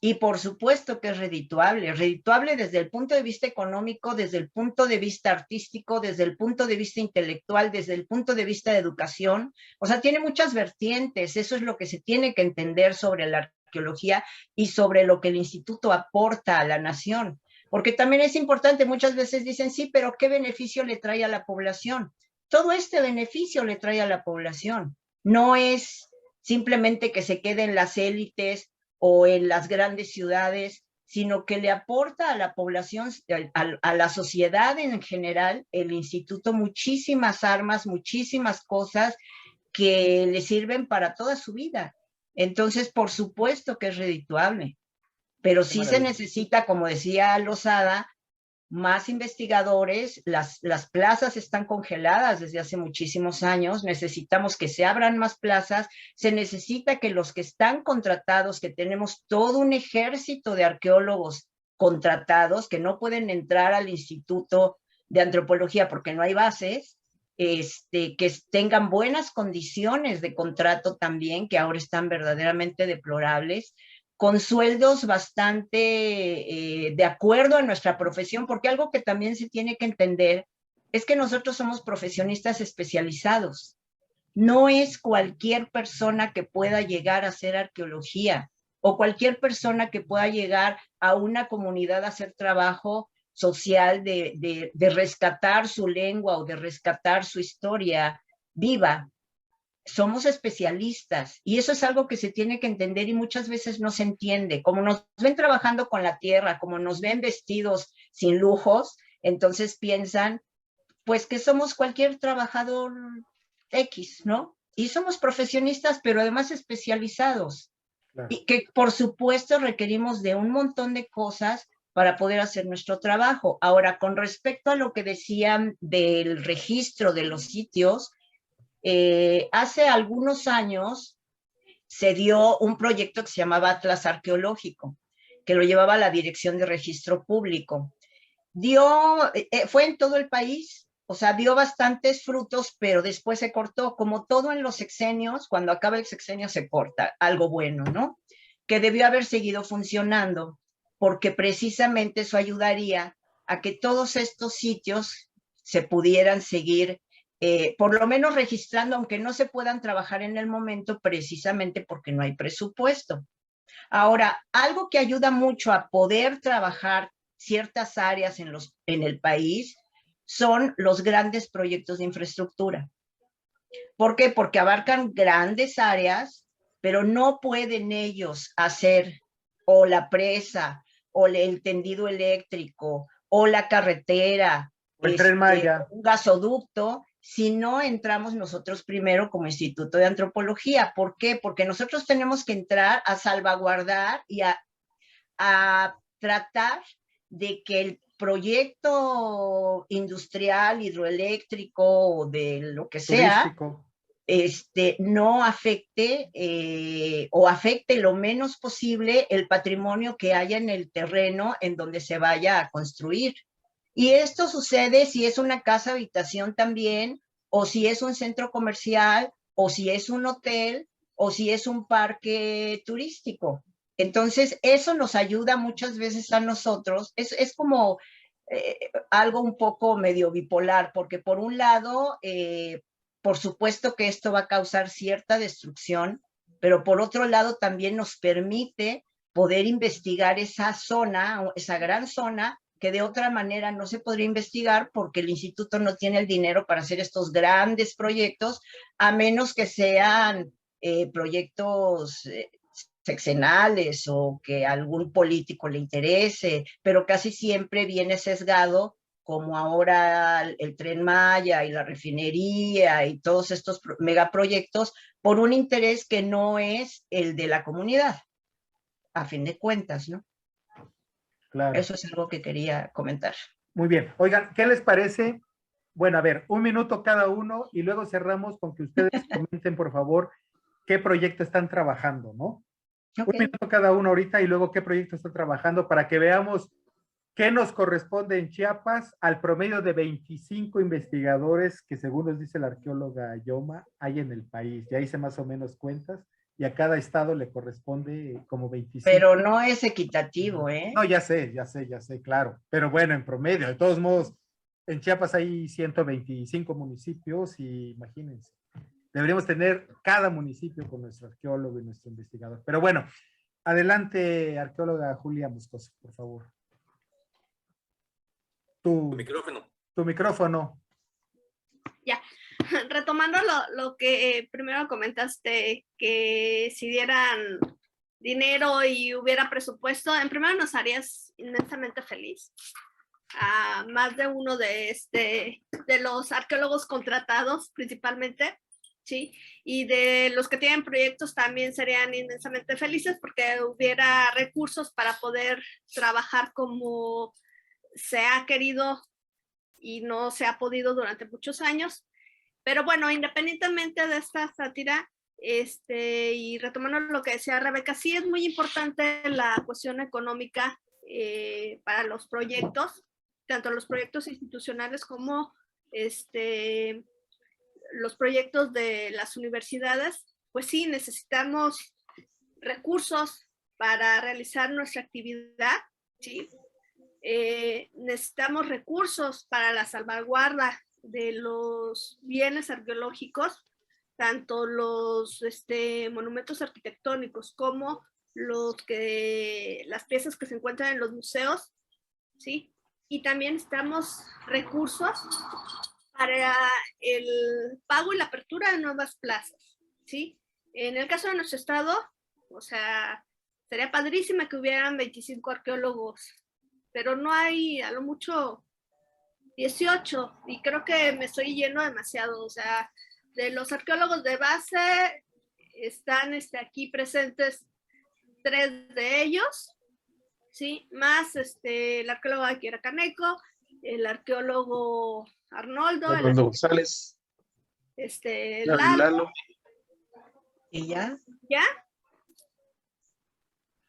Y por supuesto que es redituable desde el punto de vista económico, desde el punto de vista artístico, desde el punto de vista intelectual, desde el punto de vista de educación. O sea, tiene muchas vertientes. Eso es lo que se tiene que entender sobre la arqueología y sobre lo que el instituto aporta a la nación. Porque también es importante, muchas veces dicen, sí, pero ¿qué beneficio le trae a la población? Todo este beneficio le trae a la población. No es simplemente que se quede en las élites o en las grandes ciudades, sino que le aporta a la población, a la sociedad en general, el instituto, muchísimas armas, muchísimas cosas que le sirven para toda su vida. Entonces, por supuesto que es redituable, pero sí se necesita, como decía Lozada, más investigadores. Las plazas están congeladas desde hace muchísimos años, necesitamos que se abran más plazas, se necesita que los que están contratados, que tenemos todo un ejército de arqueólogos contratados, que no pueden entrar al Instituto de Antropología porque no hay bases, que tengan buenas condiciones de contrato también, que ahora están verdaderamente deplorables, con sueldos bastante de acuerdo a nuestra profesión, porque algo que también se tiene que entender es que nosotros somos profesionistas especializados. No es cualquier persona que pueda llegar a hacer arqueología o cualquier persona que pueda llegar a una comunidad a hacer trabajo social de rescatar su lengua o de rescatar su historia viva. Somos especialistas y eso es algo que se tiene que entender y muchas veces no se entiende. Como nos ven trabajando con la tierra, como nos ven vestidos sin lujos, entonces piensan pues que somos cualquier trabajador X, ¿no? Y somos profesionistas, pero además especializados. Claro. Y que por supuesto requerimos de un montón de cosas para poder hacer nuestro trabajo. Ahora, con respecto a lo que decían del registro de los sitios, hace algunos años se dio un proyecto que se llamaba Atlas Arqueológico, que lo llevaba la Dirección de Registro Público. Fue en todo el país, o sea, dio bastantes frutos, pero después se cortó, como todo en los sexenios, cuando acaba el sexenio se corta, algo bueno, ¿no? Que debió haber seguido funcionando, porque precisamente eso ayudaría a que todos estos sitios se pudieran seguir por lo menos registrando, aunque no se puedan trabajar en el momento, precisamente porque no hay presupuesto. Ahora, algo que ayuda mucho a poder trabajar ciertas áreas en el país son los grandes proyectos de infraestructura. ¿Por qué? Porque abarcan grandes áreas, pero no pueden ellos hacer o la presa, o el tendido eléctrico, o la carretera, o el Tren Maya, un gasoducto, si no entramos nosotros primero como Instituto de Antropología. ¿Por qué? Porque nosotros tenemos que entrar a salvaguardar y a tratar de que el proyecto industrial, hidroeléctrico o de lo que sea, no afecte o afecte lo menos posible el patrimonio que haya en el terreno en donde se vaya a construir. Y esto sucede si es una casa habitación también, o si es un centro comercial, o si es un hotel, o si es un parque turístico. Entonces, eso nos ayuda muchas veces a nosotros. Es como algo un poco medio bipolar, porque por un lado, por supuesto que esto va a causar cierta destrucción, pero por otro lado también nos permite poder investigar esa zona, esa gran zona, que de otra manera no se podría investigar porque el instituto no tiene el dinero para hacer estos grandes proyectos, a menos que sean proyectos sexenales o que a algún político le interese, pero casi siempre viene sesgado, como ahora el Tren Maya y la refinería y todos estos megaproyectos, por un interés que no es el de la comunidad, a fin de cuentas, ¿no? Claro. Eso es algo que quería comentar. Muy bien. Oigan, ¿qué les parece? Bueno, a ver, 1 minuto cada uno y luego cerramos con que ustedes comenten, por favor, qué proyecto están trabajando, ¿no? Okay. 1 minuto cada uno ahorita y luego qué proyecto están trabajando para que veamos qué nos corresponde en Chiapas al promedio de 25 investigadores que, según nos dice la arqueóloga Yoma, hay en el país. Ya hice más o menos cuentas. Y a cada estado le corresponde como 25. Pero no es equitativo, ¿eh? No, ya sé, claro. Pero bueno, en promedio, de todos modos, en Chiapas hay 125 municipios y imagínense, deberíamos tener cada municipio con nuestro arqueólogo y nuestro investigador. Pero bueno, adelante, arqueóloga Julia Moscoso, por favor. Tu micrófono. Tu micrófono. Ya. Retomando lo que primero comentaste, que si dieran dinero y hubiera presupuesto, en primero nos harías inmensamente feliz. A más de uno de los arqueólogos contratados principalmente, ¿sí? Y de los que tienen proyectos también serían inmensamente felices porque hubiera recursos para poder trabajar como se ha querido y no se ha podido durante muchos años. Pero bueno, independientemente de esta sátira, y retomando lo que decía Rebeca, sí es muy importante la cuestión económica para los proyectos, tanto los proyectos institucionales como los proyectos de las universidades. Pues sí, necesitamos recursos para realizar nuestra actividad, ¿sí? Necesitamos recursos para la salvaguarda de los bienes arqueológicos, tanto los monumentos arquitectónicos como las piezas que se encuentran en los museos, ¿sí? Y también necesitamos recursos para el pago y la apertura de nuevas plazas, ¿sí? En el caso de nuestro estado, o sea, sería padrísima que hubieran 25 arqueólogos, pero no hay, a lo mucho, 18, y creo que me estoy yendo demasiado. O sea, de los arqueólogos de base están aquí presentes 3 de ellos, ¿sí? Más el arqueólogo Akira Kaneko, el arqueólogo Arnoldo, Arnoldo González, Lalo. ¿Y ya? ¿Ya?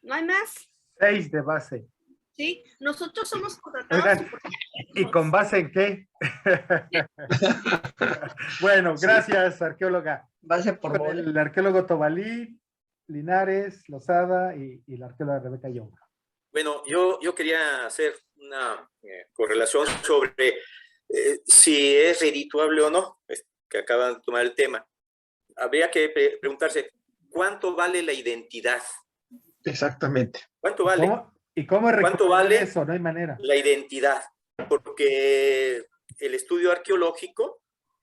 ¿No hay más? 6 de base. Sí, nosotros somos contratados. Oigan, ¿y con base en qué? Bueno, gracias, arqueóloga. Base por Con el arqueólogo Tobalí, Linares, Lozada y la arqueóloga Rebeca Yoma. Bueno, yo quería hacer una correlación sobre si es redituable o no, que acaban de tomar el tema. Habría que preguntarse, ¿cuánto vale la identidad? exactamente. ¿Cuánto vale? ¿Y cómo es ¿Cuánto vale eso? No hay manera. la identidad? Porque el estudio arqueológico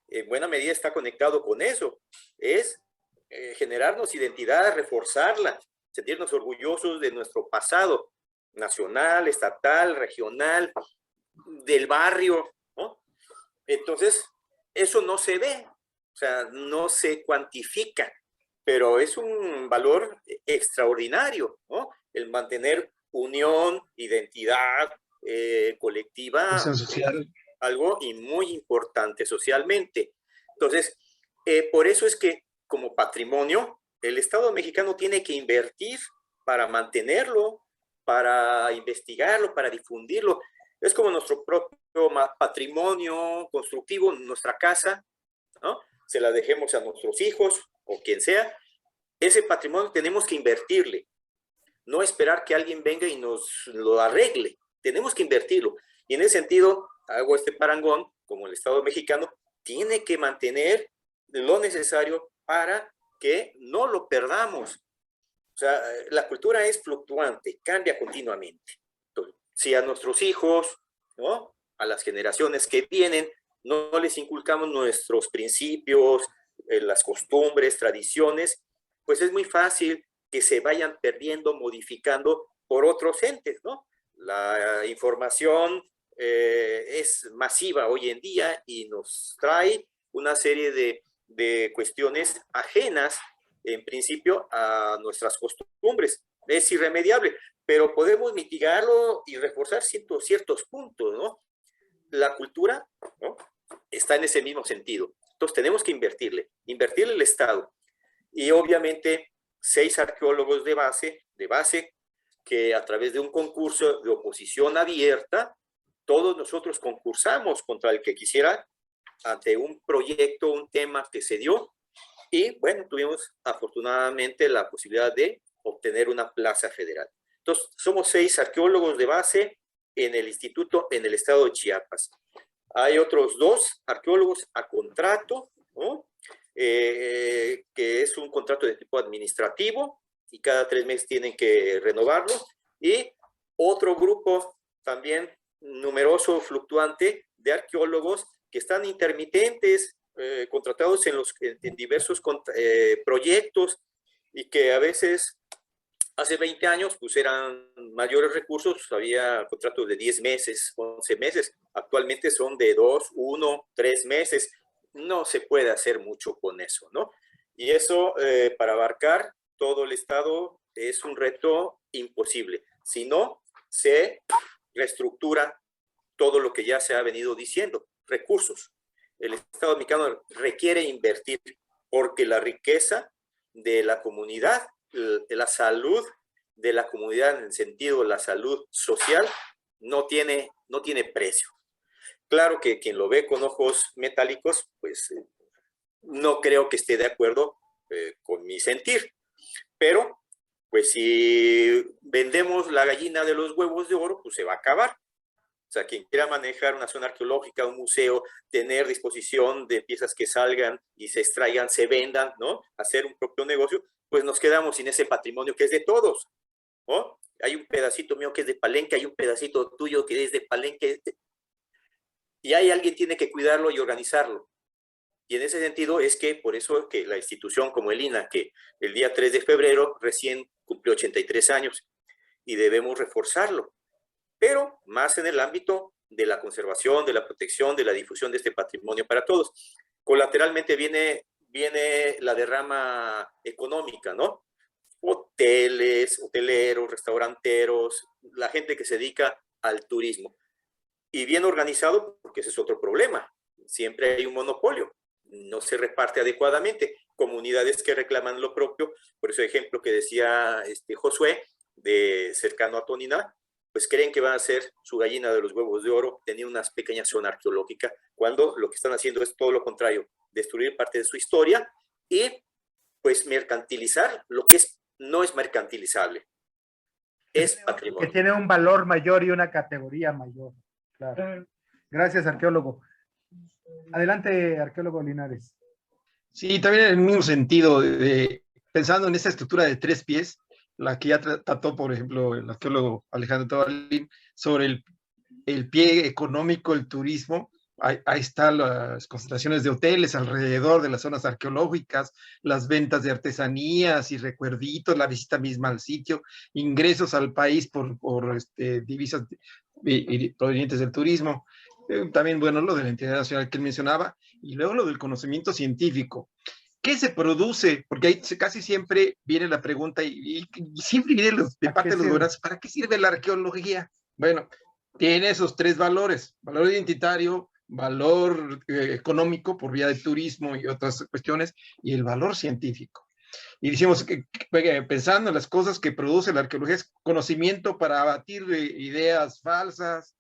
en buena medida está conectado con eso. Es generarnos identidad, reforzarla, sentirnos orgullosos de nuestro pasado nacional, estatal, regional, del barrio, ¿no? Entonces, eso no se ve, o sea, no se cuantifica, pero es un valor extraordinario, ¿no? El mantener unión, identidad colectiva, Social. algo y muy importante socialmente. Entonces, por eso es que como patrimonio, el Estado mexicano tiene que invertir para mantenerlo, para investigarlo, para difundirlo. Es como nuestro propio patrimonio constructivo, nuestra casa, ¿no? Se la dejemos a nuestros hijos o quien sea. Ese patrimonio tenemos que invertirle, no esperar que alguien venga y nos lo arregle. Tenemos que invertirlo. Y en ese sentido, hago este parangón, como el Estado mexicano tiene que mantener lo necesario para que no lo perdamos. O sea, la cultura es fluctuante, cambia continuamente. Entonces, si a nuestros hijos, ¿no?, a las generaciones que vienen, no les inculcamos nuestros principios, las costumbres, tradiciones, pues es muy fácil que se vayan perdiendo, modificando por otros entes, ¿no? La información es masiva hoy en día y nos trae una serie de cuestiones ajenas, en principio, a nuestras costumbres. Es irremediable, pero podemos mitigarlo y reforzar ciertos puntos, ¿no? La cultura, ¿no?, está en ese mismo sentido. Entonces tenemos que invertirle el Estado. Y obviamente 6 arqueólogos de base, que a través de un concurso de oposición abierta, todos nosotros concursamos contra el que quisiera ante un proyecto, un tema que se dio, y bueno, tuvimos afortunadamente la posibilidad de obtener una plaza federal. Entonces, somos 6 arqueólogos de base en el instituto, en el estado de Chiapas. Hay otros 2 arqueólogos a contrato, ¿no?, que es un contrato de tipo administrativo y cada 3 meses tienen que renovarlo, y otro grupo también numeroso, fluctuante, de arqueólogos que están intermitentes, contratados en diversos proyectos, y que a veces Hace 20 años, pues eran mayores recursos, había contratos de 10 meses, 11 meses. Actualmente son de 2, 1, 3 meses. No se puede hacer mucho con eso, ¿no? Y eso, para abarcar todo el Estado, es un reto imposible. Si no, se reestructura todo lo que ya se ha venido diciendo. Recursos. El Estado mexicano requiere invertir porque la riqueza de la comunidad, la salud de la comunidad en el sentido de la salud social, no tiene precio. Claro que quien lo ve con ojos metálicos, pues no creo que esté de acuerdo con mi sentir. Pero, pues si vendemos la gallina de los huevos de oro, pues se va a acabar. O sea, quien quiera manejar una zona arqueológica, un museo, tener disposición de piezas que salgan y se extraigan, se vendan, ¿no? Hacer un propio negocio, pues nos quedamos sin ese patrimonio que es de todos, ¿no? Hay un pedacito mío que es de Palenque, hay un pedacito tuyo que es de Palenque, y hay alguien que tiene que cuidarlo y organizarlo. Y en ese sentido es que por eso que la institución como el INAH, que el día 3 de febrero recién cumplió 83 años, y debemos reforzarlo, pero más en el ámbito de la conservación, de la protección, de la difusión de este patrimonio para todos. Colateralmente viene la derrama económica, ¿no? Hoteles, hoteleros, restauranteros, la gente que se dedica al turismo. Y bien organizado, porque ese es otro problema. Siempre hay un monopolio, no se reparte adecuadamente. Comunidades que reclaman lo propio, por ese ejemplo que decía Josué, de cercano a Tonina, pues creen que van a hacer su gallina de los huevos de oro, tener una pequeña zona arqueológica, cuando lo que están haciendo es todo lo contrario, destruir parte de su historia y pues mercantilizar lo que no es mercantilizable, es patrimonio. Que tiene un valor mayor y una categoría mayor. Claro. Gracias, arqueólogo. Adelante, arqueólogo Linares. Sí, también en el mismo sentido, pensando en esa estructura de 3 pies, la que ya trató, por ejemplo, el arqueólogo Alejandro Tobalín, sobre el pie económico, el turismo. Ahí están las concentraciones de hoteles alrededor de las zonas arqueológicas, las ventas de artesanías y recuerditos, la visita misma al sitio, ingresos al país por divisas provenientes del turismo. También, bueno, lo de la entidad nacional que él mencionaba, y luego lo del conocimiento científico. ¿Qué se produce? Porque ahí casi siempre viene la pregunta, y siempre viene de parte de los gobernantes, ¿para qué sirve la arqueología? Bueno, tiene esos 3 valores: valor identitario, valor económico por vía de turismo y otras cuestiones, y el valor científico. Y decimos que pensando en las cosas que produce la arqueología, es conocimiento para abatir ideas falsas,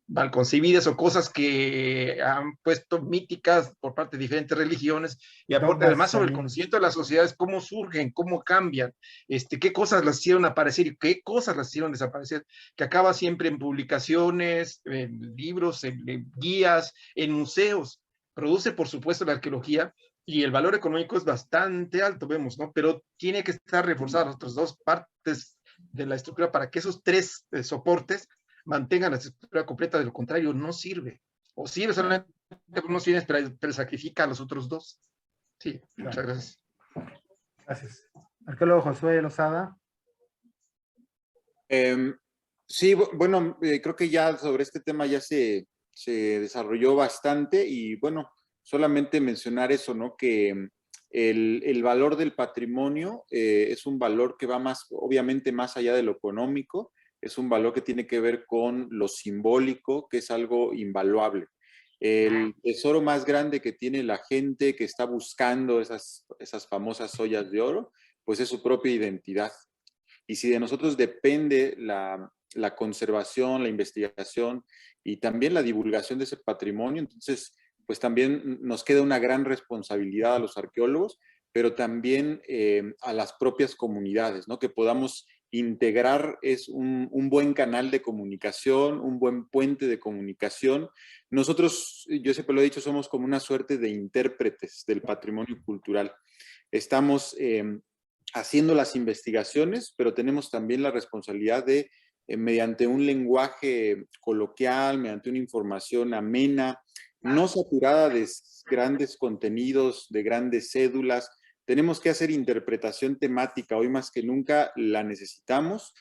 mal concebidas, o cosas que han puesto míticas por parte de diferentes religiones, y aporta además sobre el conocimiento de las sociedades, cómo surgen, cómo cambian, qué cosas las hicieron aparecer y qué cosas las hicieron desaparecer, que acaba siempre en publicaciones, en libros, en guías, en museos. Produce, por supuesto, la arqueología, y el valor económico es bastante alto, vemos, ¿no? Pero tiene que estar reforzadas las otras 2 partes de la estructura para que esos 3 soportes mantengan la estructura completa. De lo contrario, no sirve. O sirve solamente por unos fines, pero sacrifica a los otros 2. Sí, muchas gracias. Gracias. Arqueólogo Josué Lozada. Sí, bueno, creo que ya sobre este tema ya se desarrolló bastante, y bueno, solamente mencionar eso, ¿no? Que el valor del patrimonio es un valor que va más, obviamente, más allá de lo económico. Es un valor que tiene que ver con lo simbólico, que es algo invaluable. El tesoro más grande que tiene la gente que está buscando esas famosas ollas de oro, pues es su propia identidad. Y si de nosotros depende la conservación, la investigación y también la divulgación de ese patrimonio, entonces pues también nos queda una gran responsabilidad a los arqueólogos, pero también a las propias comunidades, ¿no? Que podamos integrar es un buen canal de comunicación, un buen puente de comunicación. Nosotros, yo siempre lo he dicho, somos como una suerte de intérpretes del patrimonio cultural. Estamos haciendo las investigaciones, pero tenemos también la responsabilidad de, mediante un lenguaje coloquial, mediante una información amena, no saturada de grandes contenidos, de grandes cédulas, tenemos que hacer interpretación temática. Hoy más que nunca la necesitamos,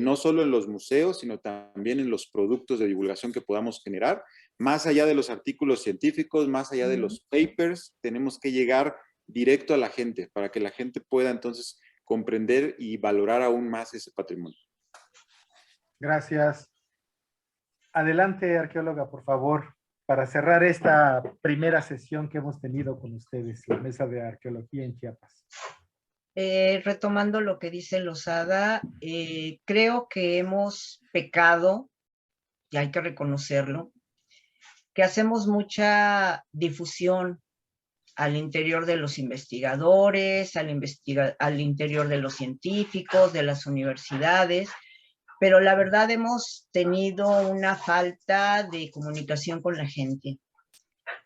no solo en los museos, sino también en los productos de divulgación que podamos generar. Más allá de los artículos científicos, más allá de los papers, tenemos que llegar directo a la gente para que la gente pueda entonces comprender y valorar aún más ese patrimonio. Gracias. Adelante, arqueóloga, por favor, para cerrar esta primera sesión que hemos tenido con ustedes, la Mesa de Arqueología en Chiapas. Retomando lo que dice Lozada, creo que hemos pecado, y hay que reconocerlo, que hacemos mucha difusión al interior de los investigadores, al interior de los científicos, de las universidades, pero la verdad hemos tenido una falta de comunicación con la gente.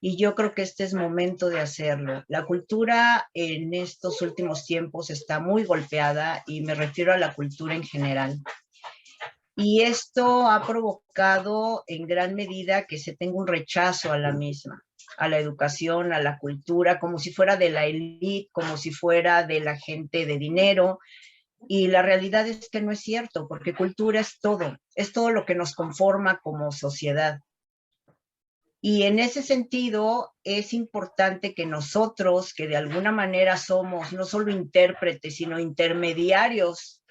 Y yo creo que este es momento de hacerlo. La cultura en estos últimos tiempos está muy golpeada y me refiero a la cultura en general. Y esto ha provocado en gran medida que se tenga un rechazo a la misma, a la educación, a la cultura, como si fuera de la élite, como si fuera de la gente de dinero. Y la realidad es que no es cierto, porque cultura es todo lo que nos conforma como sociedad. Y en ese sentido es importante que nosotros, que de alguna manera somos no solo intérpretes, sino intermediarios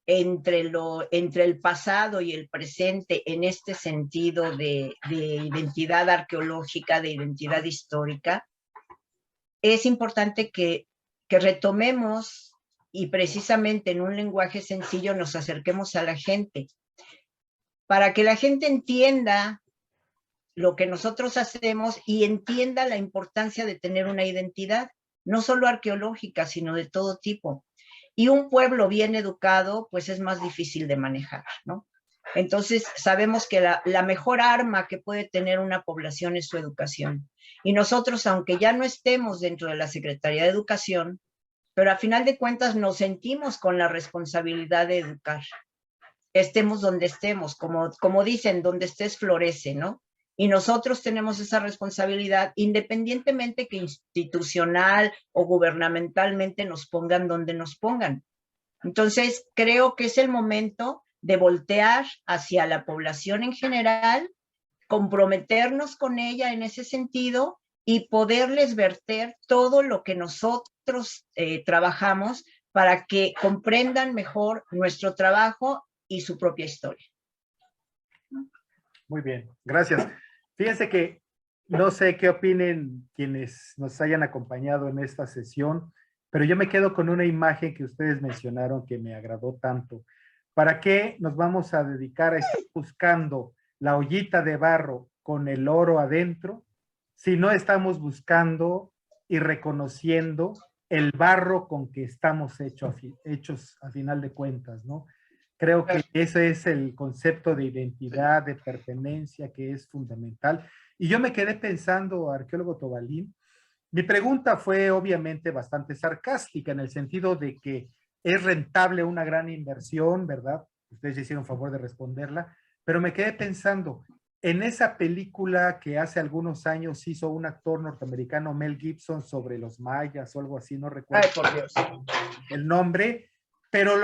entre el pasado y el presente en este sentido de identidad arqueológica, de identidad histórica, es importante que retomemos y precisamente en un lenguaje sencillo nos acerquemos a la gente, para que la gente entienda lo que nosotros hacemos y entienda la importancia de tener una identidad, no solo arqueológica, sino de todo tipo. Y un pueblo bien educado, pues es más difícil de manejar, ¿no? Entonces, sabemos que la mejor arma que puede tener una población es su educación. Y nosotros, aunque ya no estemos dentro de la Secretaría de Educación, pero a final de cuentas nos sentimos con la responsabilidad de educar. Estemos donde estemos, como dicen, donde estés florece, ¿no? Y nosotros tenemos esa responsabilidad, independientemente que institucional o gubernamentalmente nos pongan donde nos pongan. Entonces, creo que es el momento de voltear hacia la población en general, comprometernos con ella en ese sentido y poderles verter todo lo que nosotros trabajamos para que comprendan mejor nuestro trabajo y su propia historia. Muy bien, gracias. Fíjense que no sé qué opinen quienes nos hayan acompañado en esta sesión, pero yo me quedo con una imagen que ustedes mencionaron que me agradó tanto. ¿Para qué nos vamos a dedicar a estar buscando la ollita de barro con el oro adentro si no estamos buscando y reconociendo el barro con que estamos hechos a final de cuentas, ¿no? Creo que ese es el concepto de identidad, de pertenencia, que es fundamental. Y yo me quedé pensando, arqueólogo Tobalín, mi pregunta fue obviamente bastante sarcástica en el sentido de que es rentable una gran inversión, ¿verdad? Ustedes ya hicieron favor de responderla, pero me quedé pensando, en esa película que hace algunos años hizo un actor norteamericano, Mel Gibson, sobre los mayas o algo así, no recuerdo. Ay, por Dios. El nombre, pero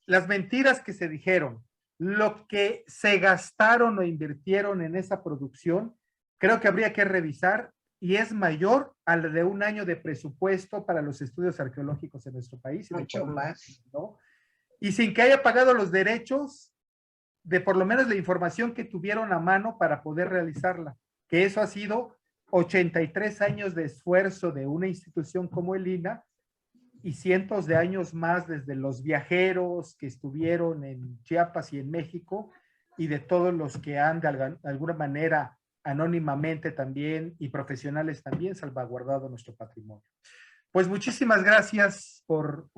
las mentiras que se dijeron, lo que se gastaron o invirtieron en esa producción, creo que habría que revisar y es mayor al de un año de presupuesto para los estudios arqueológicos en nuestro país. Mucho más. ¿No? Y sin que haya pagado los derechos de por lo menos la información que tuvieron a mano para poder realizarla, que eso ha sido 83 años de esfuerzo de una institución como el INAH y cientos de años más desde los viajeros que estuvieron en Chiapas y en México y de todos los que han de alguna manera anónimamente también y profesionales también salvaguardado nuestro patrimonio. Pues muchísimas gracias por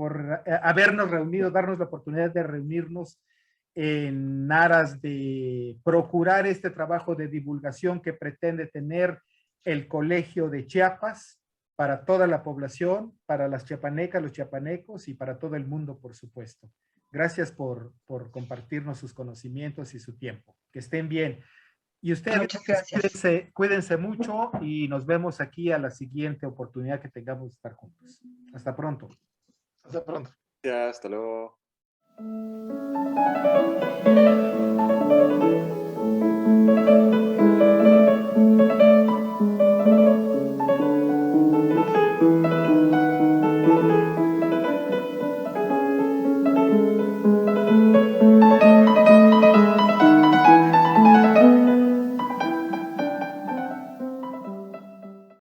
habernos reunido, darnos la oportunidad de reunirnos en aras de procurar este trabajo de divulgación que pretende tener el Colegio de Chiapas para toda la población, para las chiapanecas, los chiapanecos y para todo el mundo, por supuesto. Gracias por compartirnos sus conocimientos y su tiempo. Que estén bien. Y ustedes, Muchas gracias. cuídense mucho y nos vemos aquí a la siguiente oportunidad que tengamos de estar juntos. Hasta pronto. Hasta pronto. Ya, hasta luego.